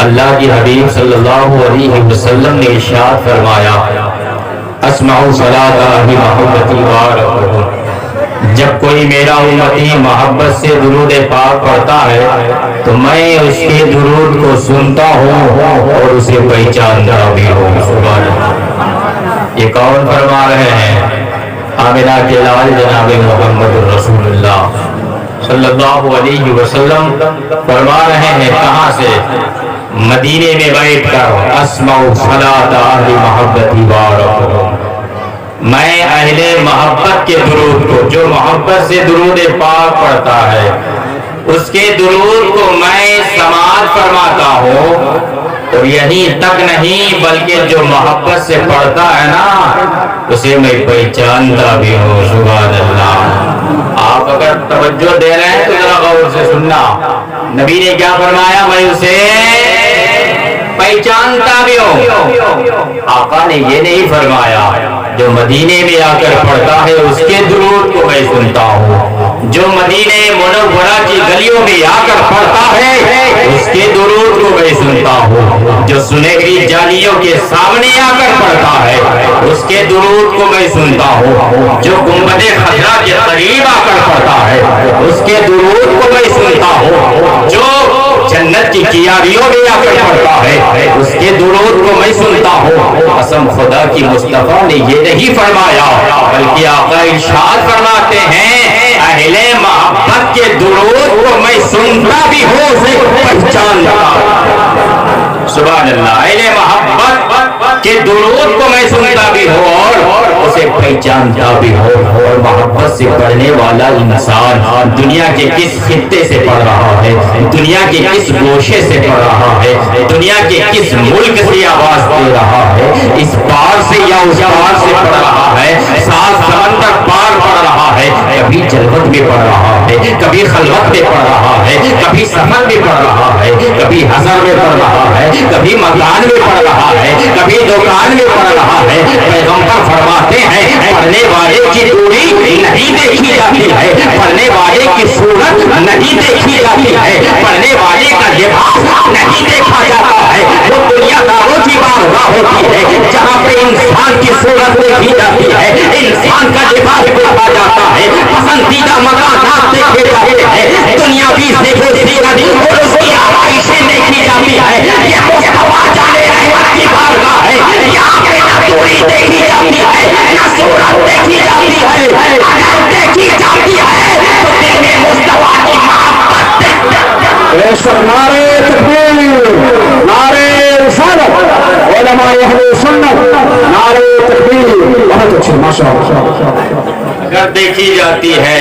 اللہ کی حبیب صلی اللہ علیہ وسلم نے ارشاد فرمایا اسمعوا صلاۃ اہل محبتی وارحمھم، جب کوئی میرا امتی محبت سے درود پاک پڑھتا ہے تو میں اس کے درود کو سنتا ہوں اور اسے پہچانتا بھی ہوں۔ سبحان اللہ۔ یہ کون فرما رہے ہیں؟ آمنہ کے لال جناب محمد رسول اللہ صلی اللہ علیہ وسلم فرما رہے ہیں۔ کہاں سے؟ مدینے میں بیٹھ کر اسمع صلاۃ اہل محبتی وارحمھم، میں اہل محبت کے درود کو، جو محبت سے درود پاک پڑھتا ہے اس کے درود کو میں سماعت فرماتا ہوں، اور یہی تک نہیں بلکہ جو محبت سے پڑھتا ہے نا اسے میں پہچانتا بھی ہوں۔ سبحان اللہ۔ آپ اگر توجہ دے رہے ہیں تو ذرا غور سے سننا، نبی نے کیا فرمایا؟ میں اسے پہچانتا بھی ہوں۔ آقا نے یہ نہیں فرمایا جو مدینے میں آ کر پڑھتا ہے اس کے درود کو میں سنتا ہوں، جو مدینے منورہ کی گلیوں میں آ کر پڑھتا ہے اس کے درود کو میں سنتا ہوں، جو سنہری جالیوں کے سامنے آ کر پڑھتا ہے اس کے درود کو میں سنتا ہوں، جو گنبد خضرا کے قریب آ کر پڑھتا ہے اس کے درود کو میں سنتا ہوں، جو جنت کی کیاریوں میں آ کر پڑھتا ہے اس کے درود کو میں سنتا ہوں۔ قسم خدا کی مصطفیٰ نے یہ نہیں فرمایا بلکہ آقا ارشاد فرماتے ہیں اہل محبت کے درود کو میں سنتا بھی ہوں، اسے پہچانتا۔ سبحان اللہ۔ اہل محبت کے درود کو میں سنتا بھی ہوں اور اسے پہچانتا بھی ہوں۔ اور محبت سے پڑھنے والا انسان دنیا کے کس خطے سے پڑھ رہا ہے، دنیا کے کس گوشے سے پڑھ رہا ہے، دنیا کے کس ملک سے آواز دے رہا ہے، اس پار سے یا اس پار سے پڑھ رہا ہے، سات سمندر پار پڑھ رہا ہے، کبھی جلوت میں پڑھ رہا ہے، کبھی خلوت میں پڑھ رہا ہے، کبھی سفر میں پڑھ رہا ہے، کبھی حضر میں پڑھ رہا ہے، کبھی مکان میں پڑھ رہا ہے، کبھی دکان میں پڑھ رہا ہے، پیغمبر فرماتے ہیں پڑھنے والے کی دوری نہیں دیکھی جاتی ہے، پڑھنے والے کی صورت نہیں دیکھی جاتی ہے، پڑھنے والے کا لباس نہیں دیکھا جاتا ہے، وہ دنیا داروں کی بارگاہ ہوتی ہے جہاں پہ انسان کی صورت دیکھی جاتی ہے، انسان کا لباس دیکھا جاتا ہے، پسندیدہ مکانات دیکھے جاتے ہیں، دنیاوی زیورات اور اس کی آرائشیں دیکھی جاتی ہے۔ یہ مصطفیٰ جانے رحمت کی بارگاہ ہے، یہاں پہ نہ دوری دیکھی جاتی ہے نہ صورت دیکھی جاتی ہے، اگر دیکھی جاتی ہے تو دل میں مصطفیٰ کی محبت دیکھتے ہیں۔ بے شک نعرے تکبیر، نعرے رسالت، علماء اہل سنت، نعرے تکبیر۔ بہت اچھے، ماشاءاللہ۔ اگر دیکھی جاتی ہے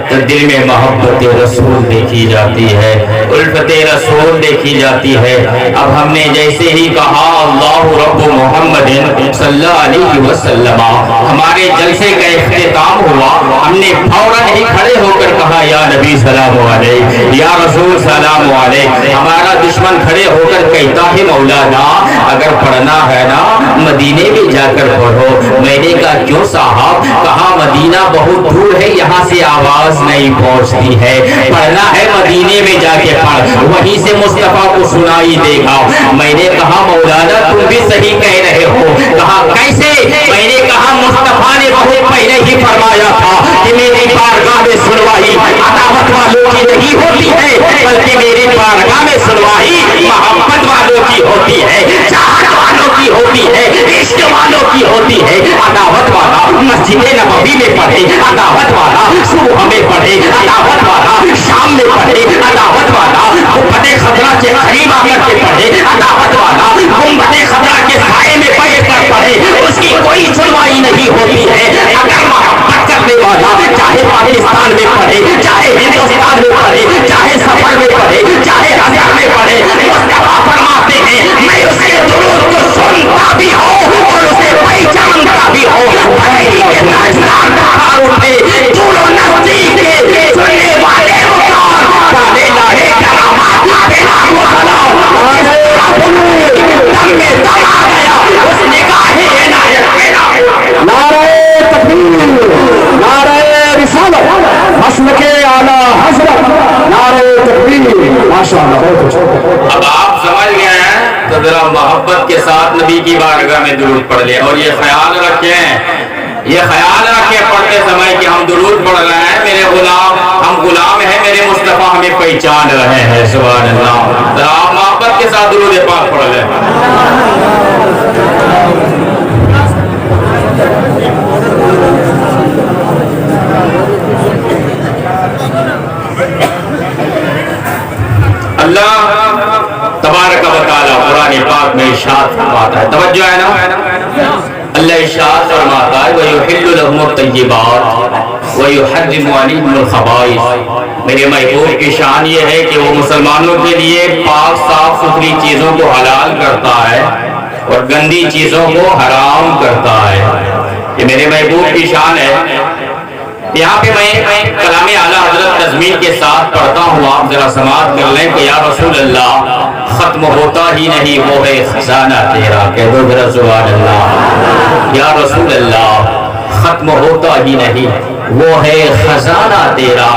تو دل میں محبت رسول دیکھی جاتی ہے، الفت رسول دیکھی جاتی ہے۔ اب ہم نے جیسے ہی کہا اللہ رب محمد صلی اللہ علیہ وسلم، ہمارے جلسے کا اختتام ہوا، ہم نے فوراً ہی کھڑے ہو کر کہا یا نبی سلام علیک، یا رسول سلام علیک۔ ہمارا دشمن کھڑے ہو کر کہتا ہے مولانا اگر پڑھنا ہے نا مدینے میں جا کر پڑھو۔ میں نے کہا کیوں صاحب؟ کہا مدینہ بہت دور ہے، یہاں سے آواز نہیں پہنچتی ہے، پڑھنا ہے مدینے میں جا کے پڑھ، وہیں سے مصطفیٰ کو سنائی دے گا۔ میں نے کہا مولانا تم بھی صحیح کہہ رہے ہو۔ کہا کیسے؟ میں نے کہا مصطفیٰ نے بہت پہلے ہی فرمایا تھا کہ میری بارگاہ میں سنوائی عداوت والوں کی نہیں ہوتی ہے بلکہ میری بارگاہ میں سنوائی محبت والوں کی ہوتی ہے، چاہت والوں کی ہوتی ہے، عشق والوں کی ہوتی ہے۔ عداوت والا مسجد نبوی میں پڑھے، عداوت والا صبح میں پڑھے، عداوت والا شام میں پڑھے، عداوت والا گنبد خضرا کے قریب آ کر کے پڑھے، عداوت والا گنبد خضرا کے سائے میں بیٹھ کر پڑھے، اس کی کوئی سنوائی نہیں ہوتی ہے۔ اگر محبت کرنے والا چاہے پاکستان میں پڑھے، چاہے ہندوستان میں پڑھے، چاہے سفر میں پڑھے، چاہے حضر میں پڑھے، مصطفیٰ فرماتے ہیں میں اس کے درود کو سنتا بھی ہوں اور اسے پہچانتا بھی ہوں۔ اٹھے دور و نزدیک کے سننے والے کالے لاڑے کرامات بلا مخلا دم میں دم آ گیا اس نگاہ عنایت میرا۔ نعرے تکبیر، نعرے رسالت، مسلک اعلیٰ حضرت، نعرے تکبیر۔ محبت کے ساتھ نبی کی بارگاہ میں درود پڑھ لیں. اور یہ خیال رکھیں پڑھتے سمے کہ ہم درود پڑھ رہے ہیں، میرے غلام، ہم غلام ہیں، میرے مصطفیٰ ہمیں پہچان رہے ہیں. سبحان اللہ. ذرا آپ محبت کے ساتھ درود پاک پڑھ لیں. اللہ تبارک و تعالی قرآن پاک میں ارشاد فرماتا ہے، توجہ ہے نا، اللہ ارشاد فرماتا ہے وَيُحِلُّ لَهُمُ الطَّيِّبَاتِ وَيُحَرِّمُ عَلَيْهِمُ الْخَبَائِثَ. میرے محبوب کی شان یہ ہے کہ وہ مسلمانوں کے لیے پاک صاف ستھری چیزوں کو حلال کرتا ہے اور گندی چیزوں کو حرام کرتا ہے. یہ میرے محبوب کی شان ہے. یہاں پہ میں کلام اعلیٰ حضرت تضمین کے ساتھ پڑھتا ہوں، آپ ذرا سماعت کر لیں کہ یا رسول اللہ ختم ہوتا ہی نہیں وہ ہے خزانہ تیرا. کہہ دو ذرا سبحان اللہ. یا رسول اللہ ختم ہوتا ہی نہیں وہ ہے خزانہ تیرا،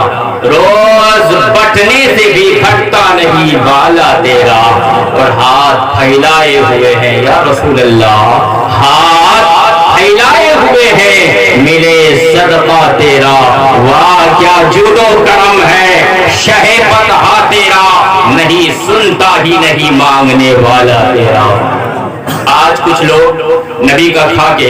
روز بٹنے سے بھی پھٹتا نہیں بالا تیرا، اور ہاتھ پھیلائے ہوئے ہیں یا رسول اللہ، ہاتھ پھیلائے ہوئے ہیں ملے صدقہ تیرا. واہ کیا جود و کرم ہے شہ فتح تیرا، نہیں سنتا ہی نہیں مانگنے والا تیرا. آج کچھ لوگ نبی کا کھا کے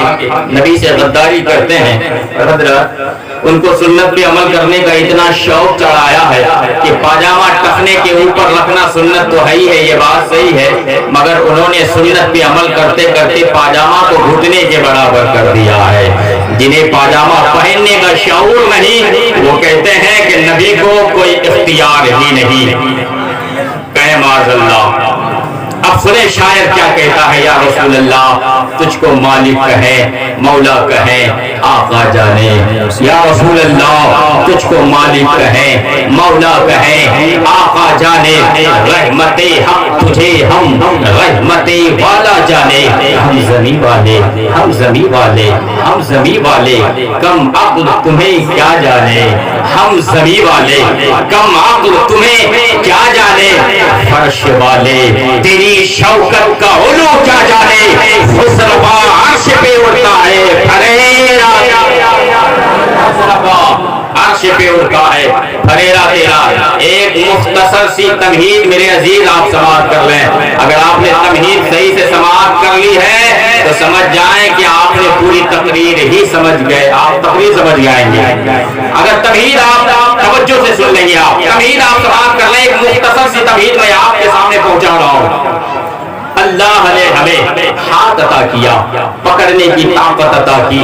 نبی سے غداری کرتے ہیں. حضرت ان کو سنت پہ عمل کرنے کا اتنا شوق چڑھایا ہے کہ پاجامہ ٹخنے کے اوپر رکھنا سنت تو ہے ہی ہے، یہ بات صحیح ہے، مگر انہوں نے سنت پہ عمل کرتے کرتے پاجامہ کو گھٹنے کے برابر کر دیا ہے. جنہیں پاجامہ پہننے کا شعور نہیں وہ کہتے ہیں کہ نبی کو کوئی اختیار ہی نہیں. کہے معاذ اللہ. اب سنیں شاعر کیا کہتا ہے، یا رسول اللہ تجھ کو مالک کہے مولا کہے آقا جانے. یا رسول اللہ تجھ کو مالک کہے مولا کہے آقا جانے. رحمت حق تجھے ہم رحمت والا جانے. ہم زمین والے ہم زمین والے ہم زمین والے کم عقل تمہیں کیا جانے. ہم زمین والے کم عقل تمہیں کیا جانے. فرش والے تیری شوکت کا علو کیا جانے. حسربا عرش پہ اڑتا ہے پھریرا عرش پہ اڑتا ہے پھریرا تیرا. ایک مختصر سی تمہید میرے عزیز آپ سماعت کر لیں. اگر آپ نے تمہید صحیح سے سماعت کر لی ہے تو سمجھ جائیں کہ آپ نے پوری تقریر ہی سمجھ گئے، آپ تقریر سمجھ جائیں گے. اگر تمہید آپ توجہ سے سن لیں گے، آپ تمہید آپ سماعت کر لیں. ایک مختصر سی تمہید میں آپ کے سامنے پہنچا رہا ہوں. اللہ نے ہمیں ہاتھ عطا کیا، پکڑنے کی طاقت عطا کی،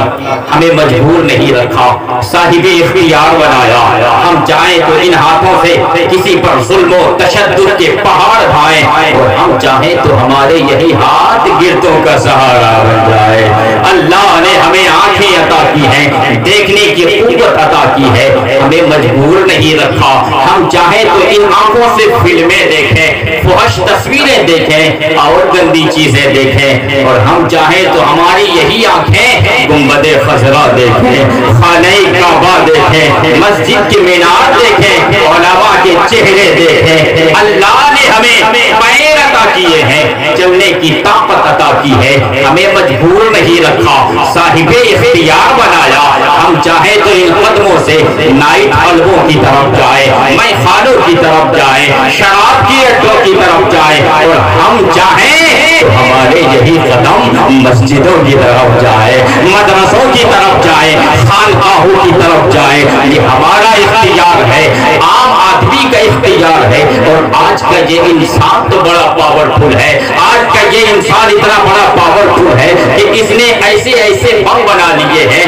ہمیں مجبور نہیں رکھا، صاحب اختیار بنایا. ہم چاہیں تو ان ہاتھوں سے کسی پر ظلم و تشدد کے پہاڑ ڈھائیں، اور ہم چاہیں تو ہمارے یہی ہاتھ گردوں کا سہارا بن جائے. اللہ نے ہمیں آنکھیں عطا کی ہیں، دیکھنے کی قوت عطا کی ہے، ہمیں مجبور نہیں رکھا. ہم چاہیں تو ان آنکھوں سے فلمیں دیکھیں، فحش تصویریں دیکھیں اور گندی چیزیں دیکھیں، اور ہم چاہیں تو ہماری یہی آنکھیں گنبد خضرا دیکھیں، خانہ کعبہ دیکھیں، مسجد کے مینار دیکھیں، علماء کے چہرے دیکھیں. اللہ نے ہمیں پیر عطا کیے ہیں، چلنے کی طاقت عطا کی ہے، ہمیں مجبور نہیں رکھا، صاحب اختیار بنایا. ہم چاہیں تو ان قدموں سے نائٹ حلووں کی طرف جائے، میں خانوں کی طرف جائے، شراب کی اڈوں کی طرف جائے، اور ہم چاہیں تو ہمارے یہی قدم مسجدوں کی طرف جائے، مدرسوں کی طرف جائے، خانقاہوں کی طرف جائے. یہ ہمارا اختیار ہے، عام آدمی کا اختیار ہے. اور آج کا یہ انسان تو بڑا پاورفل ہے، آج کا یہ انسان اتنا بڑا پاورفل ہے کہ اس نے ایسے ایسے بم بنا لیے ہیں.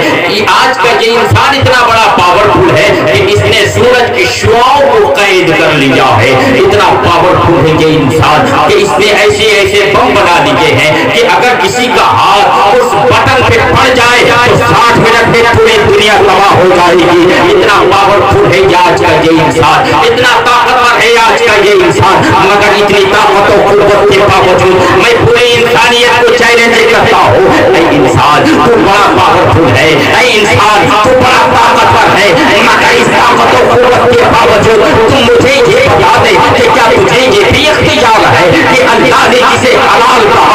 آج کا یہ انسان اتنا بڑا پاورفل ہے کہ اس نے سورج کی شعاؤں کو قید کر لیا ہے. اتنا پاورفل ہے یہ انسان کہ اس نے ایسے ایسے بم بنا دیے ہیں کہ اگر کسی کا ہاتھ اس بٹن پہ پڑ جائے تو 60 منٹ میں پوری دنیا تباہ ہو جائے گی. اتنا پاورفل ہے آج کا یہ انسان، اتنا طاقتور ہے آج کا یہ انسان. مگر اتنی طاقت و قوت کے باوجود میں پوری انسانیت کو چیلنج کرتا ہوں، اے انسان تو بڑا پاورفل ہے، اے انسان تو بڑا طاقتور ہے، مگر اس طاقت و قوت کے باوجود تم مجھے یہ بتا دے کہ کیا تجھے یہ بھی اختیار ہے کہ اللہ نے جسے حلال کہا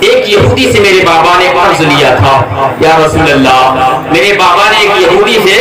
ایک یہودی سے میرے بابا نے قرض لیا تھا، یا رسول اللہ میرے بابا نے ایک یہودی سے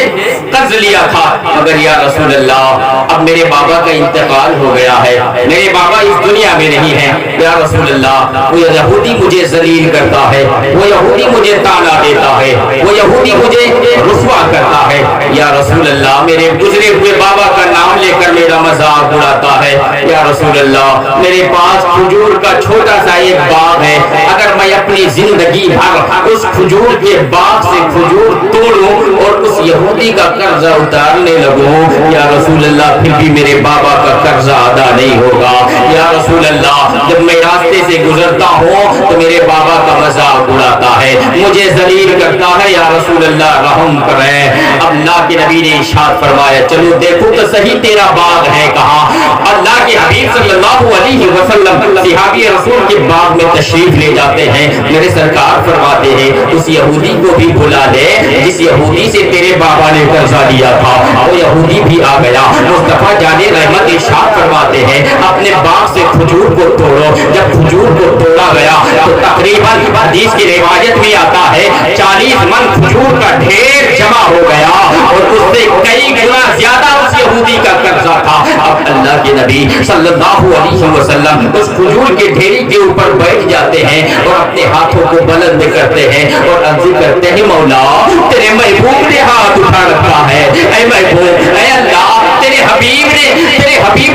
قرض لیا تھا، مگر یا رسول اللہ اب میرے بابا کا انتقال ہو گیا ہے، میرے بابا اس دنیا میں نہیں ہے، یا رسول اللہ وہ یہودی مجھے ذلیل کرتا ہے، وہ یہودی مجھے طعنہ دیتا ہے، وہ یہودی مجھے رسوا کرتا ہے، یا رسول اللہ میرے گزرے ہوئے بابا کا نام لے کر میرا مذاق اڑاتا ہے، یا رسول اللہ میرے پاس کھجور کا چھوٹا سا ایک باغ ہے، اگر میں اپنی زندگی بھر اس کھجور کے باغ سے کھجور توڑوں اور اس یہودی کا قرضہ اتارنے لگوں، یا رسول اللہ پھر بھی میرے بابا کا قرضہ ادا نہیں ہوگا، یا رسول اللہ جب میں راستے سے گزرتا ہوں تو میرے بابا کا مذاق اڑاتا ہے، مجھے ذلیل کرتا ہے، یا رسول اللہ رحم کریں۔ اللہ کے نبی نے ارشاد فرمایا چلو دیکھو تو صحیح تیرا باغ ہے کہاں؟ اللہ کے حبیب صلی اللہ علیہ وسلم صحابی رسول کے باغ میں تشریف لے جاتے ہیں، میرے سرکار فرماتے ہیں اس یہودی کو بھی بلا لے جس یہودی سے تیرے بابا نے قرضہ لیا تھا، وہ یہودی بھی آ گیا۔ مصطفیٰ جان رحمت ارشاد فرماتے ہیں اپنے باغ سے کھجور کو توڑو، جب کھجور کو توڑا گیا تو تقریباً حدیث کی روایت میں آتا ہے 40 من کھجور کا ڈھیر جمع ہو گیا اور اس سے کئی گنا زیادہ اس یہودی کا قرضہ تھا۔ اب اللہ کے نبی صلی اللہ علیہ وسلم اس کھجور کے ڈھیری کے اوپر بیٹھ جاتے ہیں اور اپنے ہاتھوں کو بلند کرتے ہیں اور عرض کرتے ہیں مولا تیرے محبوب نے ہاتھ اٹھا رکھا ہے، اے محبوب، اے اللہ تیرے حبیب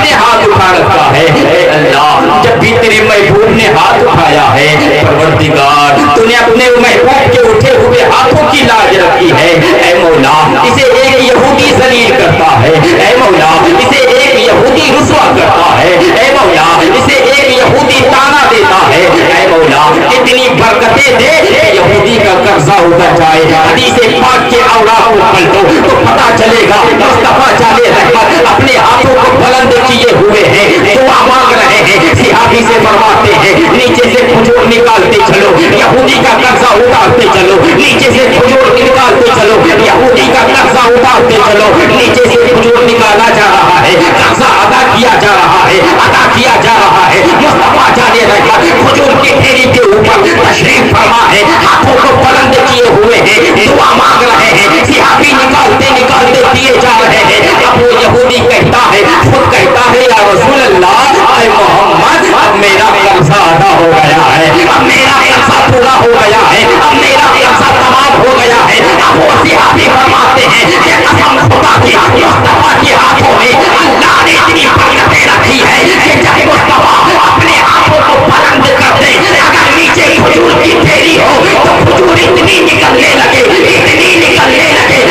نے ہاتھ اٹھا رکھا ہے، اے اللہ جب بھی تیرے محبوب نے ہاتھ اٹھایا ہے پروردگار تو نے اپنے محبوب کے اٹھے ہوئے ہاتھوں کی لاج رکھی ہے، اے مولا اسے ایک یہودی ذلیل کرتا ہے، اے مولا اسے ایک یہودی رسوا کرتا ہے، اے مولا اسے ایک یہودی طعنہ دیتا ہے، اے مولا اتنی برکتیں دے کہ یہودی کا قرضہ اتر جائے۔ حدیث پاک کے اوراق کو پلٹو تو پتہ چلے گا مصطفیٰ جان رحمت اپنے ہاتھوں کو بلند کیے ہوئے ہیں، دعا مانگ رہے ہیں، صحابی سے فرماتے ہیں نیچے سے کھجور نکالتے چلو، یہودی کا قرضہ اتارتے چلو، نیچے سے کھجور نکالتے چلو، یہودی کا قرضہ اتارتے چلو، نیچے سے کھجور نکالا جا رہا ہے، قرضہ ادا کیا جا رہا ہے، ادا کیا جا رہا ہے۔ مصطفیٰ جان رحمت کھجور کی ڈھیری کے اوپر تشریف فرما ہے، ہاتھوں کو بلند کیے ہوئے ہیں، دعا مانگ رہے ہیں، صحابی نکالتے نکالتے دیے جا رہے ہیں۔ اب وہ یہودی کہتا ہے، خود کہتا ہے یا رسول اللہ اے محمد اب میرا قرضہ ادا ہو گیا ہے، اب میرا قرضہ پورا ہو گیا ہے، اب میرا قرضہ تمام ہو گیا ہے۔ اب وہ صحابی فرماتے ہیں کہ قسم خدا کی مصطفیٰ کے ہاتھوں میں اللہ نے اتنی برکتیں رکھی ہے کہ جب مصطفیٰ اپنے ہاتھوں کو بلند کرتے اگر نیچے کھجور کی ڈھیری ہو تو کھجور اتنی نکلنے لگے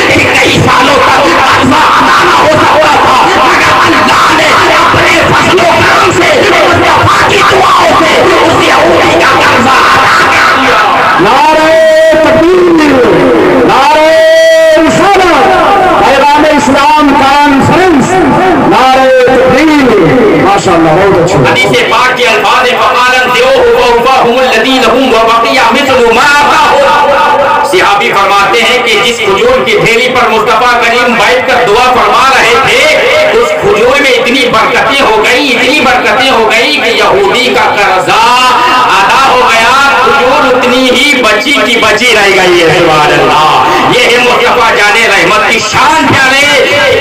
کہ کئی سالوں تک قرضہ ادا نہ ہو سکتا تھا، مگر اللہ نے اپنے فضل و کرم سے مصطفیٰ کی دعاؤں سے اس یہودی کا قرضہ ادا کر دیا۔ نعرہ تکبیر، نعرہ رسالت، پیغام اسلام کانفرنس، نعرہ تکبیر، ماشاءاللہ بہت اچھا۔ حدیث پاک کے الفاظ فقالن دیوہ ووفاہم الذین ہم وبقیہ مثل ما آتاہم۔ صحابی فرماتے ہیں کہ جس کھجور کی ڈھیری پر مصطفیٰ کریم بیٹھ کر دعا فرما رہے تھے اس کھجور میں اتنی برکتیں ہو گئی کہ یہودی کا قرضہ ادا ہو گیا، کھجور اتنی ہی بچی کی بچی رہ گئی ہے۔ سبحان اللہ، یہ ہے مصطفیٰ جان رحمت کی شان پیارے۔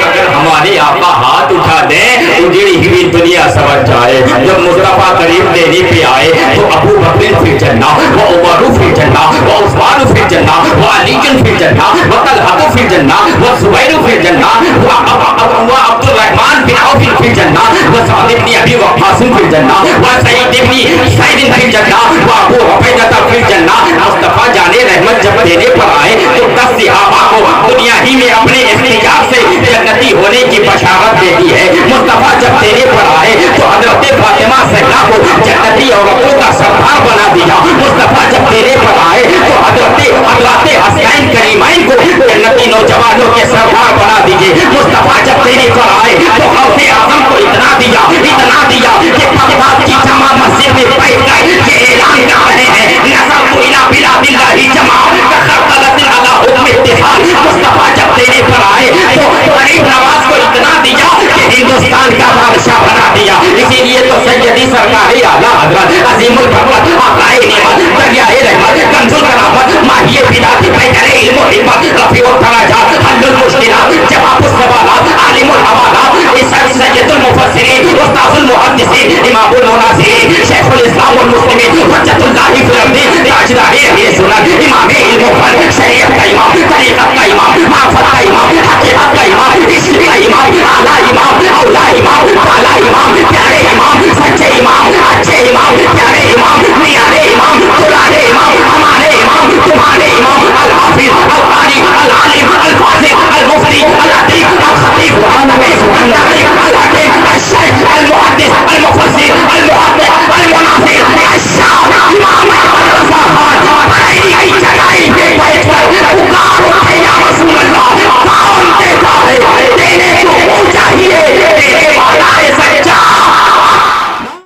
اگر ہمارے آقا ہاتھ اٹھا دیں اجڑی ہوئی دنیا سمجھ جائے۔ جب مصطفیٰ کریم دینے پہ آئے تو ابو بکر فی الجنہ و عمر فی الجنہ و عثمان فی الجنہ و علی فی الجنہ و طلحہ فی الجنہ و زبیر فی الجنہ و عبد الرحمن بن عوف فی الجنہ و سعد بن ابی وقاص فی الجنہ و سعید بن سعید فی الجنہ و ابو عبیدہ فی الجنہ۔ مصطفیٰ جان رحمت جب دینے پر آئے تو 10 صحابہ کو دنیا ہی میں اپنے اختیار سے جنتی ہونے کی بشارت دے دی ہے۔ مصطفیٰ جب دینے پر آئے تو حضرت فاطمہ زہرا کو جنتی عورتوں کا سردار بنا دیا۔ مصطفیٰ جب دینے پر آئے تو حضرت حسین کریمین کو جنتی نوجوانوں کے سردار بنا دیجئے۔ مصطفیٰ جب دینے پر آئے تو غوث اعظم کو اتنا دیا کہ بغداد کی جامع مسجد میں بیٹھ گئے، یہ